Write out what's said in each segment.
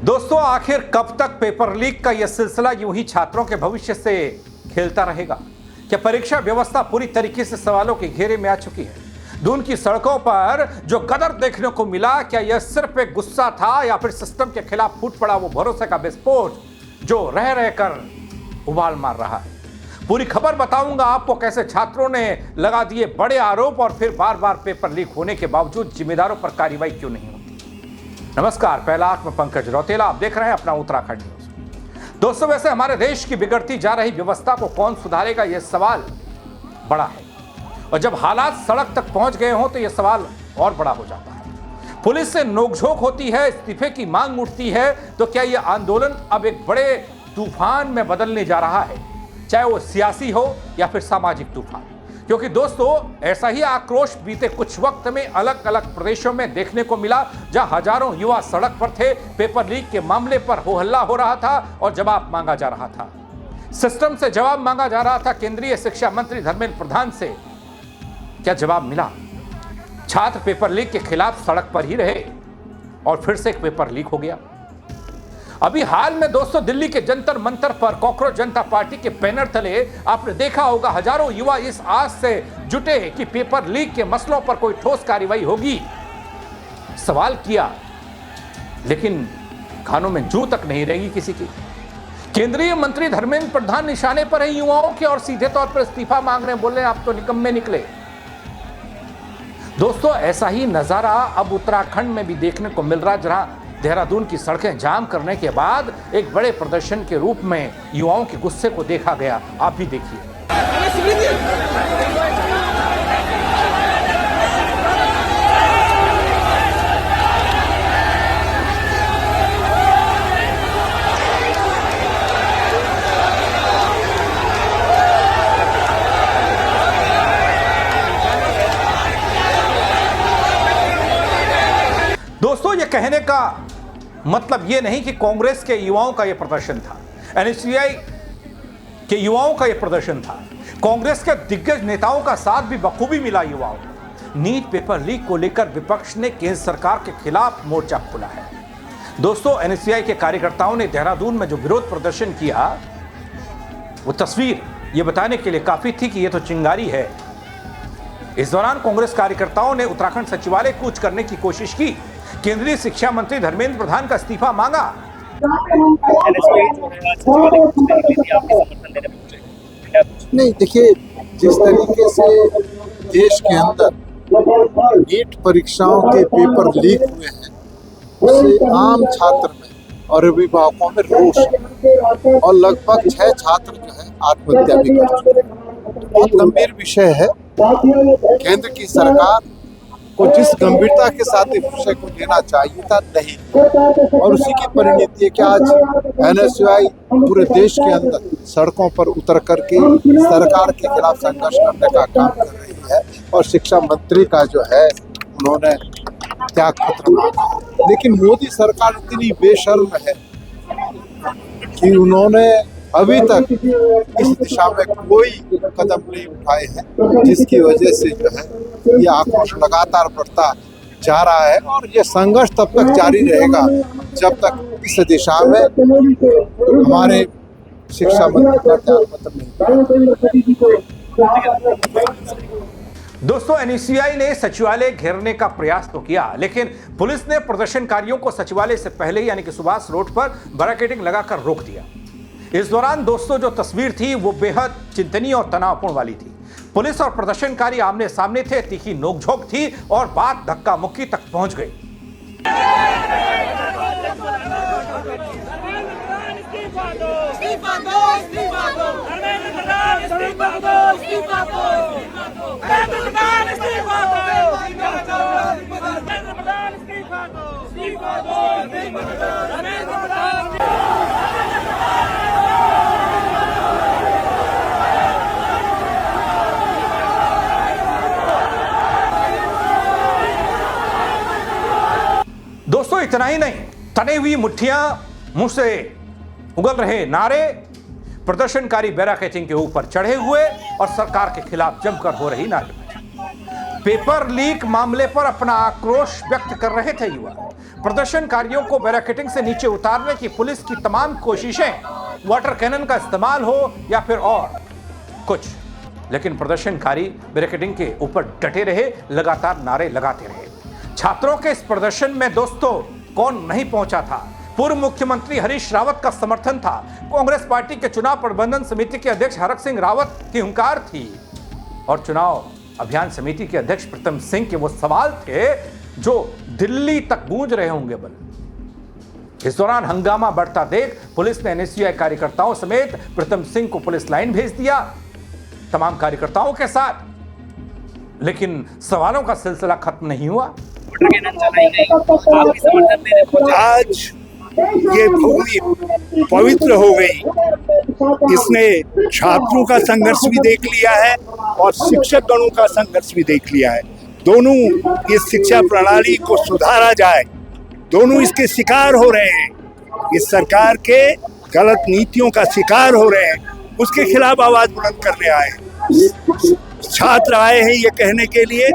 दोस्तों, आखिर कब तक पेपर लीक का यह सिलसिला यूं ही छात्रों के भविष्य से खेलता रहेगा? क्या परीक्षा व्यवस्था पूरी तरीके से सवालों के घेरे में आ चुकी है? दून की सड़कों पर जो गदर देखने को मिला, क्या यह सिर्फ एक गुस्सा था या फिर सिस्टम के खिलाफ फूट पड़ा वो भरोसे का विस्फोट जो रह रहकर उबाल मार रहा है? पूरी खबर बताऊंगा आपको, कैसे छात्रों ने लगा दिए बड़े आरोप और फिर बार बार पेपर लीक होने के बावजूद जिम्मेदारों पर कार्रवाई क्यों नहीं होती। नमस्कार, पहला आंख में पंकज रौतेला, आप देख रहे हैं अपना उत्तराखंड न्यूज। दोस्तों, वैसे हमारे देश की बिगड़ती जा रही व्यवस्था को कौन सुधारेगा, यह सवाल बड़ा है, और जब हालात सड़क तक पहुंच गए हों तो यह सवाल और बड़ा हो जाता है। पुलिस से नोकझोंक होती है, इस्तीफे की मांग उठती है, तो क्या यह आंदोलन अब एक बड़े तूफान में बदलने जा रहा है, चाहे वो सियासी हो या फिर सामाजिक तूफान? क्योंकि दोस्तों, ऐसा ही आक्रोश बीते कुछ वक्त में अलग अलग प्रदेशों में देखने को मिला, जहां हजारों युवा सड़क पर थे, पेपर लीक के मामले पर हो हल्ला हो रहा था और जवाब मांगा जा रहा था। सिस्टम से जवाब मांगा जा रहा था। केंद्रीय शिक्षा मंत्री धर्मेंद्र प्रधान से क्या जवाब मिला? छात्र पेपर लीक के खिलाफ सड़क पर ही रहे और फिर से एक पेपर लीक हो गया। अभी हाल में दोस्तों, दिल्ली के जंतर मंतर पर कॉकरोच जनता पार्टी के बैनर तले आपने देखा होगा, हजारों युवा इस आस से जुटे कि पेपर लीक के मसलों पर कोई ठोस कार्रवाई होगी। सवाल किया, लेकिन कानों में जू तक नहीं रहेगी किसी की। केंद्रीय मंत्री धर्मेंद्र प्रधान निशाने पर है युवाओं के और सीधे तौर पर इस्तीफा मांग रहे हैं, बोल रहे हैं आप तो निकम्मे निकले। दोस्तों, ऐसा ही नजारा अब उत्तराखंड में भी देखने को मिल रहा, जहां देहरादून की सड़कें जाम करने के बाद एक बड़े प्रदर्शन के रूप में युवाओं के गुस्से को देखा गया। आप भी देखिए। दोस्तों, ये कहने का मतलब ये नहीं कि कांग्रेस के युवाओं का यह प्रदर्शन था, एनएसयूआई के युवाओं का यह प्रदर्शन था। कांग्रेस के दिग्गज नेताओं का साथ भी बखूबी मिला युवाओं को। नीट पेपर लीक को लेकर विपक्ष ने केंद्र सरकार के खिलाफ मोर्चा खोला है। दोस्तों, एनएसयूआई के कार्यकर्ताओं ने देहरादून में जो विरोध प्रदर्शन किया, वो तस्वीर ये बताने के लिए काफी थी कि यह तो चिंगारी है। इस दौरान कांग्रेस कार्यकर्ताओं ने उत्तराखंड सचिवालय कूच करने की कोशिश की, केंद्रीय शिक्षा मंत्री धर्मेंद्र प्रधान का इस्तीफा मांगा। नहीं, देखिए, जिस तरीके से देश के अंदर नीट परीक्षाओं के पेपर लीक हुए हैं, उससे आम छात्र में और अभिभावकों में रोष है और लगभग 6 छात्र जो है आत्महत्या भी कर चुके हैं। बहुत गंभीर विषय है। केंद्र की सरकार को जिस गंभीरता के साथ इस विषय को लेना चाहिए था, नहीं, और उसी की परिणति है कि आज एनएसयूआई पूरे देश के अंदर सड़कों पर उतर करके सरकार के खिलाफ संघर्ष करने का काम कर रही है। और शिक्षा मंत्री का जो है, उन्होंने त्याग पत्र मांगा। लेकिन मोदी सरकार इतनी बेशर्म है कि उन्होंने अभी तक इस दिशा में कोई कदम नहीं उठाए हैं, जिसकी वजह से जो है ये आक्रोश लगातार बढ़ता जा रहा है। और ये संघर्ष तब तक जारी रहेगा जब तक इस दिशा में हमारे शिक्षा मंत्री का त्याग पत्र नहीं। दोस्तों, एनएसयूआई ने सचिवालय घेरने का प्रयास तो किया, लेकिन पुलिस ने प्रदर्शनकारियों को सचिवालय से पहले यानी कि सुभाष रोड पर बैरिकेडिंग लगाकर रोक दिया। इस दौरान दोस्तों, जो तस्वीर थी वो बेहद चिंतनीय और तनावपूर्ण वाली थी। पुलिस और प्रदर्शनकारी आमने सामने थे, तीखी नोकझोंक थी और बात धक्का मुक्की तक पहुंच गई। इतना ही नहीं, तनी हुई मुट्ठियां, मुंह से उगल रहे नारे, प्रदर्शनकारी बैरिकेडिंग के ऊपर चढ़े हुए और सरकार के खिलाफ जमकर हो रही नारेबाजी। पेपर लीक मामले पर अपना आक्रोश व्यक्त कर रहे थे युवा। प्रदर्शनकारियों को बैरिकेडिंग से नीचे उतारने की पुलिस की तमाम कोशिशें, वाटर कैनन का इस्तेमाल हो या फिर और कुछ, लेकिन प्रदर्शनकारी बैरिकेडिंग के ऊपर डटे रहे, लगातार नारे लगाते रहे। छात्रों के इस प्रदर्शन में दोस्तों कौन नहीं पहुंचा था? पूर्व मुख्यमंत्री हरीश रावत का समर्थन था, कांग्रेस पार्टी के चुनाव प्रबंधन समिति के अध्यक्ष हरक सिंह रावत की हुंकार थी और चुनाव अभियान समिति के अध्यक्ष प्रीतम सिंह के वो सवाल थे जो दिल्ली तक गूंज रहे होंगे। बल इस दौरान हंगामा बढ़ता देख पुलिस ने एनएसयूआई कार्यकर्ताओं समेत प्रीतम सिंह को पुलिस लाइन भेज दिया तमाम कार्यकर्ताओं के साथ, लेकिन सवालों का सिलसिला खत्म नहीं हुआ। आज ये भूमि पवित्र हो गई। इसने छात्रों का संघर्ष भी देख लिया है और शिक्षक गणों का संघर्ष भी देख लिया है। दोनों इस शिक्षा प्रणाली को सुधारा जाए, दोनों इसके शिकार हो रहे हैं। इस सरकार के गलत नीतियों का शिकार हो रहे हैं, उसके खिलाफ आवाज बुलंद करने आए। छात्र आए हैं ये कहने के लिए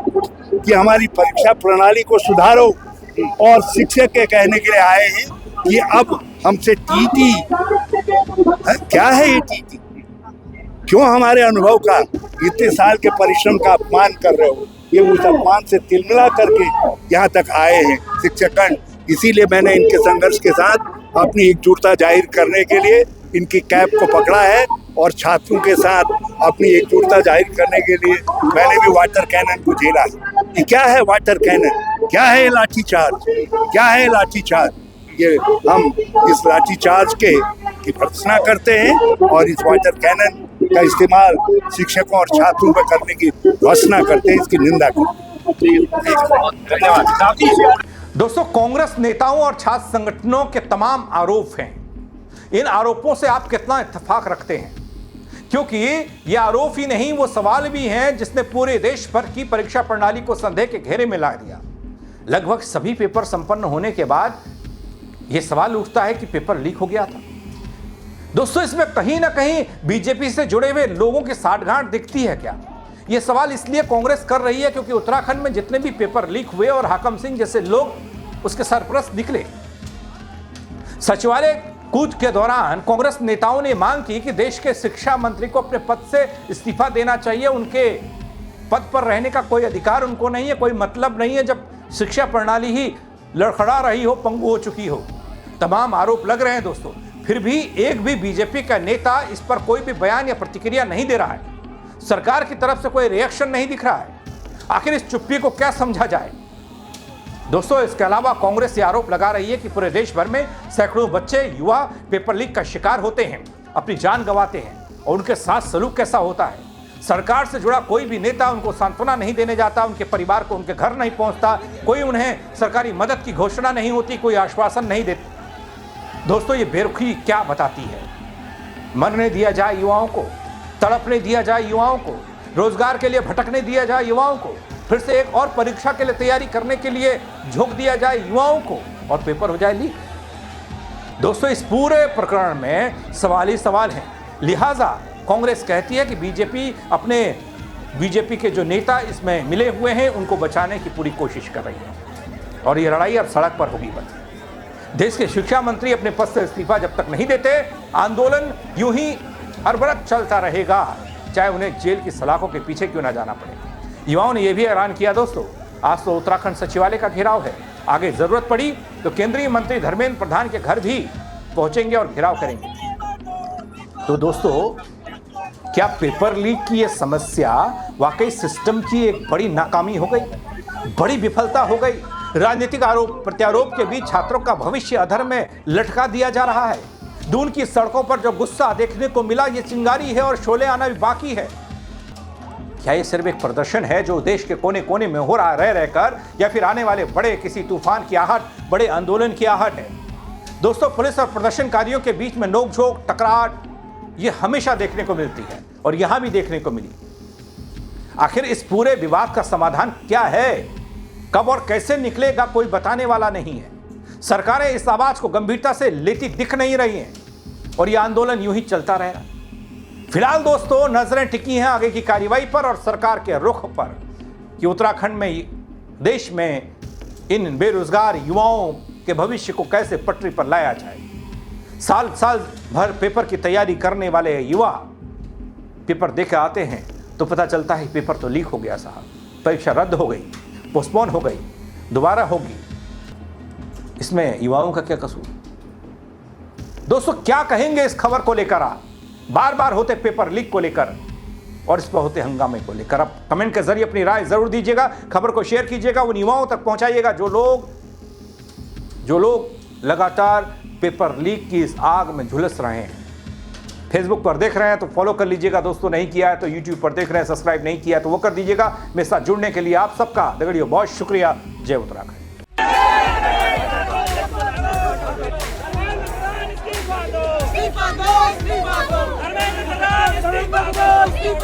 कि हमारी परीक्षा प्रणाली को सुधारो, और शिक्षक ये कहने के लिए आए हैं कि अब हमसे टीटी क्या है ये टीटी? क्यों हमारे अनुभव का, इतने साल के परिश्रम का अपमान कर रहे हो? ये उस अपमान से तिलमिला करके यहाँ तक आए हैं शिक्षकगण। इसीलिए मैंने इनके संघर्ष के साथ अपनी एकजुटता जाहिर करने के लिए इनकी कैब को पकड़ा है और छात्रों के साथ अपनी एकजुटता जाहिर करने के लिए मैंने भी वाटर कैनन को झेला है। ये क्या है वाटर कैनन? क्या है लाठीचार्ज? क्या है लाठीचार्ज? ये हम इस लाठीचार्ज की भर्त्सना करते हैं और इस वाटर कैनन का इस्तेमाल शिक्षकों और छात्रों पर करने की भर्त्सना करते हैं, इसकी निंदा करते हैं। धन्यवाद। दोस्तों, कांग्रेस नेताओं और छात्र संगठनों के तमाम आरोप हैं। इन आरोपों से आप कितना इत्तेफाक रखते हैं? क्योंकि ये आरोप ही नहीं, वो सवाल भी हैं जिसने पूरे देश भर की परीक्षा प्रणाली को संदेह के घेरे में ला दिया। लगभग सभी पेपर संपन्न होने के बाद यह सवाल उठता है कि पेपर लीक हो गया था। दोस्तों, इसमें कहीं ना कहीं बीजेपी से जुड़े हुए लोगों की साठगांठ दिखती है क्या? यह सवाल इसलिए कांग्रेस कर रही है क्योंकि उत्तराखंड में जितने भी पेपर लीक हुए और हाकम सिंह जैसे लोग उसके सरपरस्त निकले। सचिवालय कूच के दौरान कांग्रेस नेताओं ने मांग की कि देश के शिक्षा मंत्री को अपने पद से इस्तीफा देना चाहिए। उनके पद पर रहने का कोई अधिकार उनको नहीं है, कोई मतलब नहीं है जब शिक्षा प्रणाली ही लड़खड़ा रही हो, पंगु हो चुकी हो। तमाम आरोप लग रहे हैं दोस्तों, फिर भी एक भी बीजेपी का नेता इस पर कोई भी बयान या प्रतिक्रिया नहीं दे रहा है। सरकार की तरफ से कोई रिएक्शन नहीं दिख रहा है। आखिर इस चुप्पी को क्या समझा जाए? दोस्तों, इसके अलावा कांग्रेस ये आरोप लगा रही है कि पूरे देश भर में सैकड़ों बच्चे, युवा पेपर लीक का शिकार होते हैं, अपनी जान गंवाते हैं, और उनके साथ सलूक कैसा होता है? सरकार से जुड़ा कोई भी नेता उनको सांत्वना नहीं देने जाता, उनके परिवार को उनके घर नहीं पहुंचता, कोई उन्हें सरकारी मदद की घोषणा नहीं होती, कोई आश्वासन नहीं देता। दोस्तों, ये बेरुखी क्या बताती है? मरने दिया जाए युवाओं को, तड़पने दिया जाए युवाओं को, रोजगार के लिए भटकने दिया जाए युवाओं को, फिर से एक और परीक्षा के लिए तैयारी करने के लिए झोंक दिया जाए युवाओं को, और पेपर हो जाए लीक। दोस्तों, इस पूरे प्रकरण में सवाल ही सवाल हैं। लिहाजा कांग्रेस कहती है कि बीजेपी के जो नेता इसमें मिले हुए हैं उनको बचाने की पूरी कोशिश कर रही है, और ये लड़ाई अब सड़क पर होगी। बस देश के शिक्षा मंत्री अपने पद से इस्तीफा जब तक नहीं देते, आंदोलन यूं ही अनवरत चलता रहेगा, चाहे उन्हें जेल की सलाखों के पीछे क्यों ना जाना पड़े। युवाओं ने यह भी ऐलान किया दोस्तों, आज तो उत्तराखंड सचिवालय का घेराव है, आगे जरूरत पड़ी तो केंद्रीय मंत्री धर्मेंद्र प्रधान के घर भी पहुंचेंगे और घेराव करेंगे। तो दोस्तों, क्या पेपर लीक की यह समस्या वाकई सिस्टम की एक बड़ी नाकामी हो गई, बड़ी विफलता हो गई? राजनीतिक आरोप प्रत्यारोप के बीच छात्रों का भविष्य अधर में लटका दिया जा रहा है। दून की सड़कों पर जो गुस्सा देखने को मिला, ये चिंगारी है और शोले आना भी बाकी है। क्या ये सिर्फ एक प्रदर्शन है जो देश के कोने कोने में हो रहा रह रहकर, या फिर आने वाले बड़े किसी तूफान की आहट, बड़े आंदोलन की आहट है? दोस्तों, पुलिस और प्रदर्शनकारियों के बीच में नोकझोंक, टकरार ये हमेशा देखने को मिलती है और यहां भी देखने को मिली। आखिर इस पूरे विवाद का समाधान क्या है? कब और कैसे निकलेगा, कोई बताने वाला नहीं है। सरकारें इस आवाज को गंभीरता से लेती दिख नहीं रही हैं और यह आंदोलन यूं ही चलता रहेगा। फिलहाल दोस्तों, नजरें टिकी हैं आगे की कार्रवाई पर और सरकार के रुख पर कि उत्तराखंड में, देश में इन बेरोजगार युवाओं के भविष्य को कैसे पटरी पर लाया जाए। साल साल भर पेपर की तैयारी करने वाले युवा पेपर देकर आते हैं तो पता चलता है पेपर तो लीक हो गया साहब, परीक्षा रद्द हो गई, पोस्टपोन हो गई, दोबारा होगी। इसमें युवाओं का क्या कसूर? दोस्तों, क्या कहेंगे इस खबर को लेकर आप? बार बार होते पेपर लीक को लेकर और इस पर होते हंगामे को लेकर आप कमेंट के जरिए अपनी राय जरूर दीजिएगा। खबर को शेयर कीजिएगा, उन युवाओं तक पहुंचाइएगा जो लोग लगातार पेपर लीक की इस आग में झुलस रहे हैं। फेसबुक पर देख रहे हैं तो फॉलो कर लीजिएगा दोस्तों, नहीं किया है तो यूट्यूब पर देख रहे हैं, सब्सक्राइब नहीं किया है तो वो कर दीजिएगा। मेरे साथ जुड़ने के लिए आप सबका दगड़ियों बहुत शुक्रिया। जय उत्तराखंड। Steve